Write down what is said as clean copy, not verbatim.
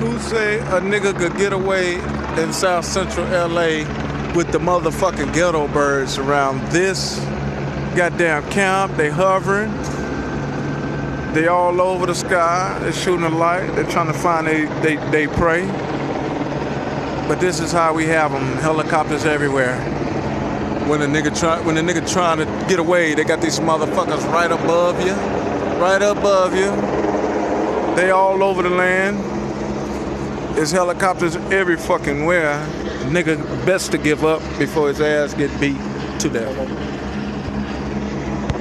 Who say a nigga could get away in South Central LA with the motherfucking ghetto birds around this goddamn camp? They hovering. They all over the sky. They're shooting a light. They're trying to find they prey. But this is how we have them. Helicopters everywhere. When a nigga trying to get away, they got these motherfuckers right above you. Right above you. They all over the land. There's helicopters every fucking where. Nigga best to give up before his ass get beat to death.